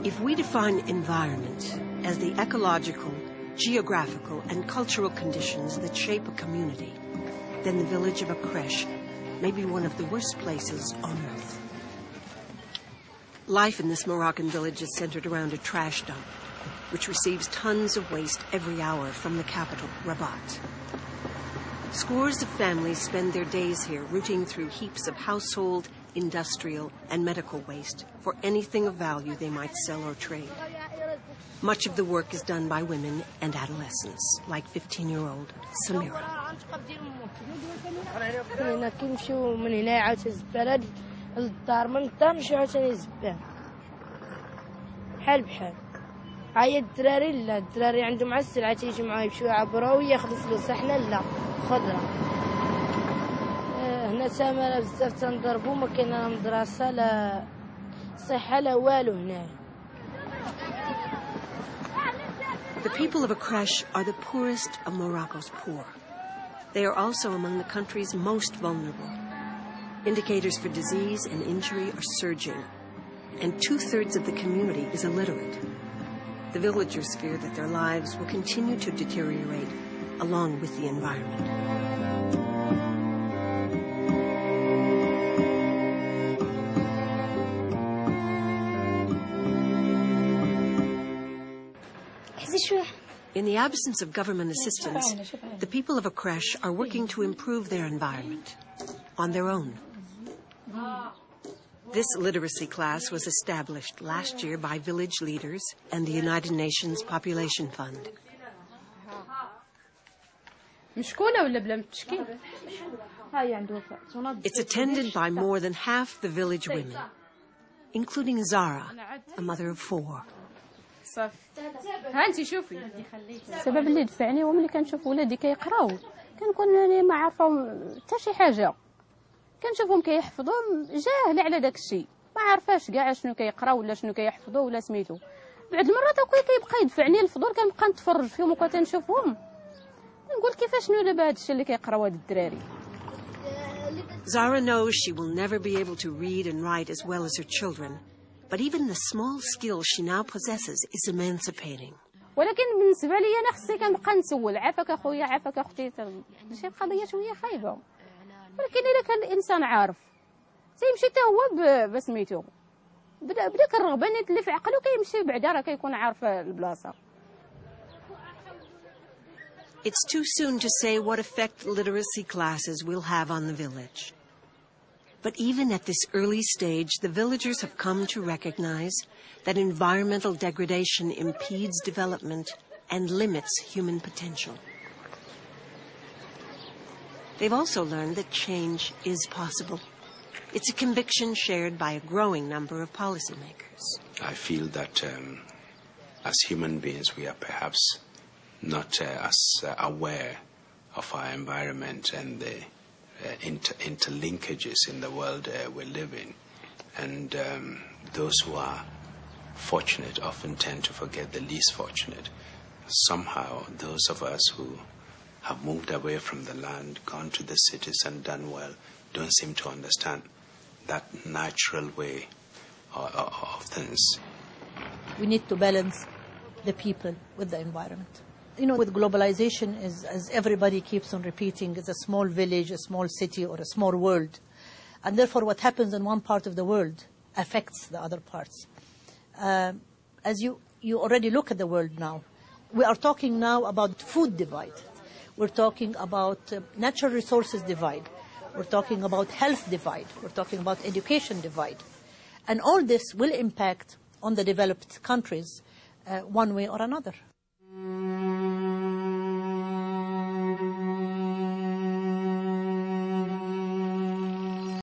If we define environment as the ecological, geographical, and cultural conditions that shape a community, then the village of a creche may be one of the worst places on earth. Life in this Moroccan village is centered around a trash dump, which receives tons of waste every hour from the capital, Rabat. Scores of families spend their days here rooting through heaps of household, industrial, and medical waste for anything of value they might sell or trade. Much of the work is done by women and adolescents, like 15-year-old Samira. هاي الدراري لا الدراري عندهم عسل تيجي معاه يمشوا يعبروا وياخذوا فلوس احنا لا خضره هنا سامره بزاف تنضربوا ما كاين لا مدرسه لا صحه لا والو هنا. The people of a creche are the poorest of Morocco's poor. They are also among the country's most vulnerable. Indicators for disease and injury are surging, and 2/3 of the community is illiterate. The villagers fear that their lives will continue to deteriorate along with the environment. In the absence of government assistance, the people of a creche are working to improve their environment on their own. This literacy class was established last year by village leaders and the United Nations Population Fund. It's attended by more than half the village women, including Zara, a mother of 4. السبب اللي دفعني هو ملي كنشوف ولادي كيقراو كنكون انا ما عارفه حتى شي حاجه كنشوفهم كيحفظوا جاهله على داك الشيء ما عارفاش كاع شنو كيقراو ولا شنو كيحفظوا ولا سميتو بعض المرات اخويا كيبقى يدفعني الفضول كنبقى نتفرج فيهم وكنشوفهم نقول كيفاش نولى بهذا الشيء اللي كيقراو هاد الدراري. Zara knows she will never be able to read and write as well as her children, but even the small skill she now possesses is emancipating. ولكن بالنسبه لي انا خصني كنبقى نسول عافاك اخويا عافاك اختي شي قضيه شويه خايبه ولكن الا كان الانسان عارف تيمشي حتى هو بسميتو بداك الرغبه اللي في عقله كيمشي بعدا راه كيكون عارف البلاصه. It's too soon to say what effect literacy classes will have on the village. But even at this early stage, the villagers have come to recognize that environmental degradation impedes development and limits human potential. They've also learned that change is possible. It's a conviction shared by a growing number of policymakers. I feel that as human beings, we are perhaps not as aware of our environment and the interlinkages in the world we live in. And those who are fortunate often tend to forget the least fortunate. Somehow, those of us who have moved away from the land, gone to the cities and done well, don't seem to understand that natural way of things. We need to balance the people with the environment. You know, with globalization, as everybody keeps on repeating, it's a small village, a small city, or a small world. And therefore, what happens in one part of the world affects the other parts. As you already look at the world now, we are talking now about food divide. We're talking about natural resources divide. We're talking about health divide. We're talking about education divide. And all this will impact on the developed countries one way or another.